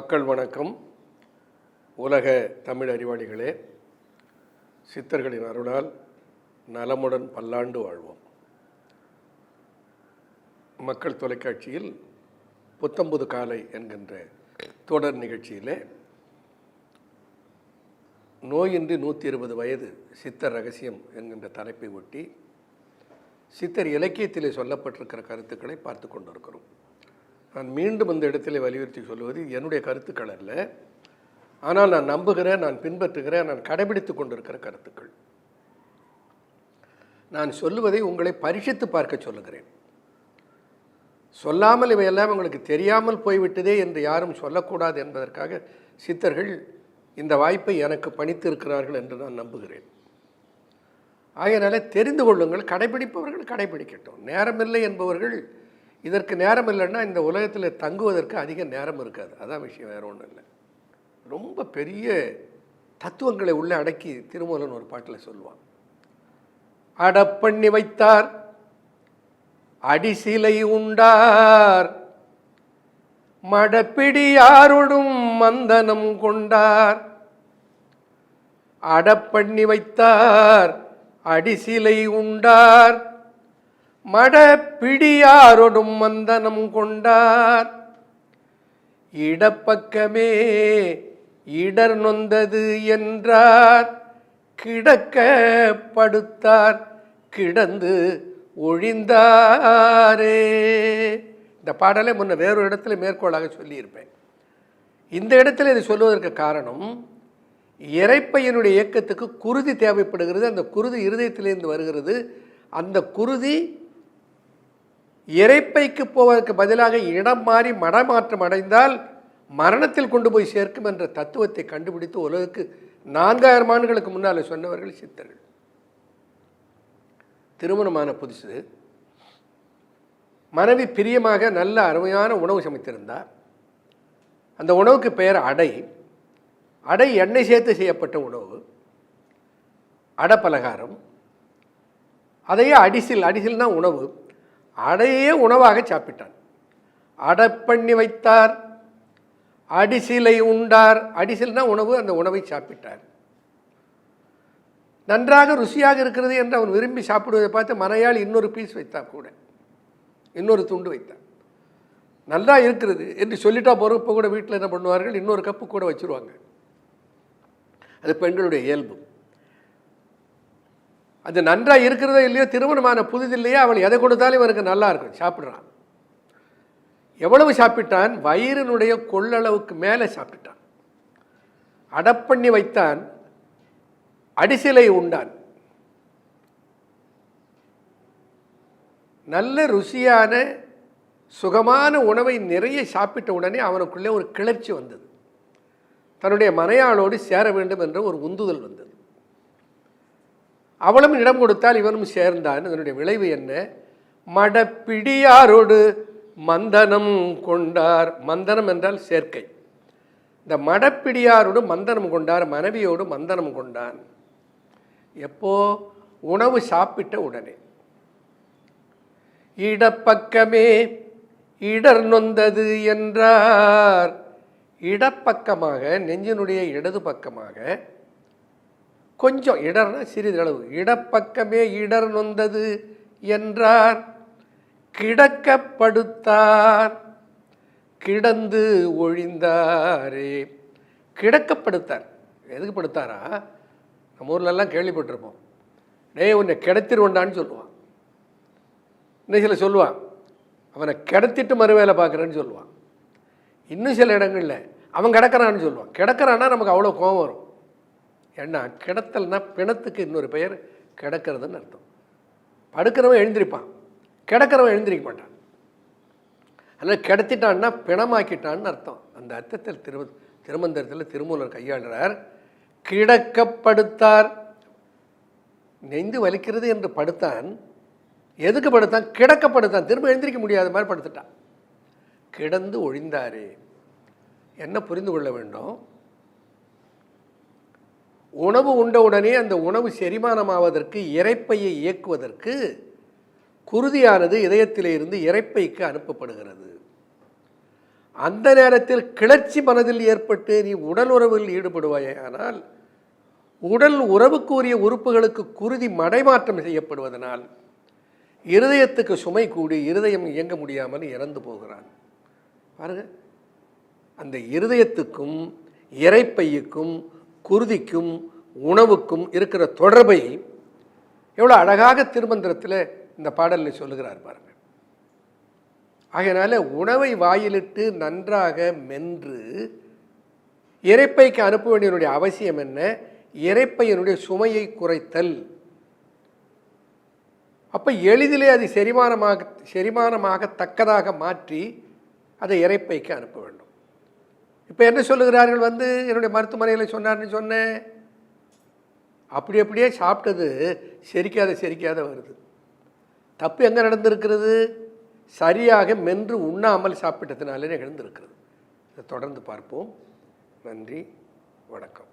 மக்கள் வணக்கம். உலக தமிழ் அறிவாளிகளே, சித்தர்களின் அருளால் நலமுடன் பல்லாண்டு வாழ்வோம். மக்கள் தொலைக்காட்சியில் புத்தம்புது காலை என்கின்ற தொடர் நிகழ்ச்சியிலே நோயின்றி 120 வயது சித்தர் ரகசியம் என்கின்ற தலைப்பை ஒட்டி சித்தர் இலக்கியத்திலே சொல்லப்பட்டிருக்கிற கருத்துக்களை பார்த்து கொண்டிருக்கிறோம். நான் மீண்டும் இந்த இடத்திலே வலியுறுத்தி சொல்வது என்னுடைய கருத்துக்கள் அல்ல, ஆனால் நான் நம்புகிறேன், நான் பின்பற்றுகிறேன், நான் கடைபிடித்து கொண்டிருக்கிற கருத்துக்கள். நான் சொல்லுவதை உங்களை பரிசித்து பார்க்க சொல்லுகிறேன். சொல்லாமல் இவையெல்லாம் உங்களுக்கு தெரியாமல் போய்விட்டதே என்று யாரும் சொல்லக்கூடாது என்பதற்காக சித்தர்கள் இந்த வாய்ப்பை எனக்கு பணித்திருக்கிறார்கள் என்று நான் நம்புகிறேன். ஆகையினால தெரிந்து கொள்ளுங்கள். கடைபிடிப்பவர்கள் கடைபிடிக்கட்டும். நேரமில்லை என்பவர்கள் இதற்கு நேரம் இல்லைன்னா இந்த உலகத்தில் தங்குவதற்கு அதிக நேரம் இருக்காது. அதான் விஷயம், வேறு ஒன்றும் இல்லை. ரொம்ப பெரிய தத்துவங்களை உள்ளே அடக்கி திருமூலன் ஒரு பாட்டில் சொல்லுவான். அடப்பண்ணி வைத்தார், அடிசிலை உண்டார், மடப்பிடியாரோடும் மந்தனம் கொண்டார். அடப்பண்ணி வைத்தார், அடிசிலை உண்டார், மடப்பிடியாரோடும் மந்தனம் கொண்டார். இடப்பக்கமே இடர் நொந்தது என்றார், கிடக்க படுத்தார், கிடந்து ஒழிந்தாரே. இந்த பாடலை முன்ன வேறொரு இடத்துல மேற்கோளாக சொல்லியிருப்பேன். இந்த இடத்துல இது சொல்வதற்கு காரணம், இறைப்பையினுடைய இயக்கத்துக்கு குருதி தேவைப்படுகிறது. அந்த குருதி இருதயத்திலிருந்து வருகிறது. அந்த குருதி இறைப்பைக்கு போவதற்கு பதிலாக இடம் மாறி மடமாற்றம் அடைந்தால் மரணத்தில் கொண்டு போய் சேர்க்கும் என்ற தத்துவத்தை கண்டுபிடித்து உலகுக்கு 4000 ஆண்டுகளுக்கு முன்னால் சொன்னவர்கள் சித்தர்கள். திருமணமான புதுசு மனைவி பிரியமாக நல்ல அருமையான உணவு சமைத்திருந்தார். அந்த உணவுக்கு பெயர் அடை. அடை எண்ணெய் சேர்த்து செய்யப்பட்ட உணவு, அடை பலகாரம். அதையே அடிசில், அடிசில்னா உணவு, அடையே உணவாக சாப்பிட்டான். அடப்பண்ணி வைத்தார், அடிசிலை உண்டார். அடிசில்னா உணவு, அந்த உணவை சாப்பிட்டார். நன்றாக ருசியாக இருக்கிறது என்று அவன் விரும்பி சாப்பிடுவதை பார்த்து மனையால் இன்னொரு பீஸ் வைத்தான், கூட இன்னொரு துண்டு வைத்தான். நல்லா இருக்கிறது என்று சொல்லிட்டா போகிறோம். இப்போ கூட வீட்டில் என்ன பண்ணுவார்கள், இன்னொரு கப்பு கூட வச்சுருவாங்க. அது பெண்களுடைய இயல்பு. அது நன்றாக இருக்கிறதோ இல்லையோ, திருமணமான புதிதில்லையே அவள் எதை கொடுத்தாலும் இவனுக்கு நல்லா இருக்கும், சாப்பிட்றான். எவ்வளவு சாப்பிட்டான்? வயிறினுடைய கொள்ளளவுக்கு மேலே சாப்பிட்டான். அடப்பண்ணி வைத்தான், அடிசிலை உண்டான். நல்ல ருசியான சுகமான உணவை நிறைய சாப்பிட்ட உடனே அவனுக்குள்ளே ஒரு கிளர்ச்சி வந்தது. தன்னுடைய மனையாளோடு சேர வேண்டும் என்ற ஒரு உந்துதல் வந்தது. அவளும் இடம் கொடுத்தால் இவனும் சேர்ந்தான். அதனுடைய விளைவு என்ன? மடப்பிடியாரோடு மந்தனம் கொண்டார். மந்தனம் என்றால் சேர்க்கை. இந்த மடப்பிடியாரோடு மந்தனம் கொண்டார், மனைவியோடு மந்தனம் கொண்டான். எப்போ? உணவு சாப்பிட்ட உடனே. இடப்பக்கமே இடர் நொந்தது என்றார். இடப்பக்கமாக, நெஞ்சினுடைய இடது பக்கமாக, கொஞ்சம் இடர்னா சிறிதளவு, இடப்பக்கமே இடர் நொந்தது என்றார், கிடக்கப்படுத்தார், கிடந்து ஒழிந்தாரே. கிடக்கப்படுத்தார். எதுக்கு படுத்தாரா? நம்ம ஊர்லெல்லாம் கேள்விப்பட்டிருப்போம். உன்னை கிடத்திருவண்டான்னு சொல்லுவான். இன்னும் சில சொல்லுவான், அவனை கிடத்திட்டு மறுவேலை பார்க்குறேன்னு சொல்லுவான். இன்னும் சில இடங்களில் அவன் கிடக்கிறான்னு சொல்லுவான். கிடக்கிறான்னா நமக்கு அவ்வளோ கோபம் வரும். ஏன்னா கிடத்தல்னா பிணத்துக்கு இன்னொரு பெயர் கிடக்கிறதுன்னு அர்த்தம். படுக்கிறவன் எழுந்திருப்பான், கிடக்கிறவன் எழுந்திரிக்க மாட்டான். அதனால் கிடத்திட்டான்னா பிணமாக்கிட்டான்னு அர்த்தம். அந்த அர்த்தத்தில் திருமந்திரத்தில் திருமூலர் கையாளுறார். கிடக்கப்படுத்தார். நெஞ்சு வலிக்கிறது என்று படுத்தான். எதுக்கு படுத்தான்? கிடக்கப்படுத்தான். திரும்ப எழுந்திரிக்க முடியாத மாதிரி படுத்துட்டான். கிடந்து ஒழிந்தாரே. என்ன புரிந்து கொள்ள வேண்டும்? உணவு உண்டவுடனே அந்த உணவு செரிமானமாவதற்கு, இரைப்பையை இயக்குவதற்கு குருதியானது இதயத்திலே இருந்து இரைப்பைக்கு அனுப்பப்படுகிறது. அந்த நேரத்தில் கிளர்ச்சி மனதில் ஏற்பட்டு நீ உடல் உறவில் ஈடுபடுவாயானால் உடல் உறவுக்குரிய உறுப்புகளுக்கு குருதி மடைமாற்றம் செய்யப்படுவதனால் இருதயத்துக்கு சுமை கூடி இருதயம் இயங்க முடியாமல் இறந்து போகிறான். பாருங்க, அந்த இருதயத்துக்கும் இரைப்பையுக்கும் குருதிக்கும் உணவுக்கும் இருக்கிற தொடர்பை எவ்வளோ அழகாக திருமந்திரத்தில் இந்த பாடலில் சொல்லுகிறார் பாருங்க. ஆகையினால உணவை வாயிலிட்டு நன்றாக மென்று இரைப்பைக்கு அனுப்ப வேண்டியனுடைய அவசியம் என்ன? இரைப்பையினுடைய சுமையை குறைத்தல். அப்போ எளிதிலே அது செரிமானமாகத்தக்கதாக மாற்றி அதை இரைப்பைக்கு அனுப்ப வேண்டும். இப்போ என்ன சொல்லுகிறார்கள்? என்னுடைய மருத்துவமனையில் சொன்னார்னு சொன்னேன், அப்படியே சாப்பிட்டது செரிக்காத வருது. தப்பு எங்கே நடந்திருக்கிறது? சரியாக மென்று உண்ணாமல் சாப்பிட்டதுனாலே நிகழ்ந்திருக்கிறது. இதை தொடர்ந்து பார்ப்போம். நன்றி, வணக்கம்.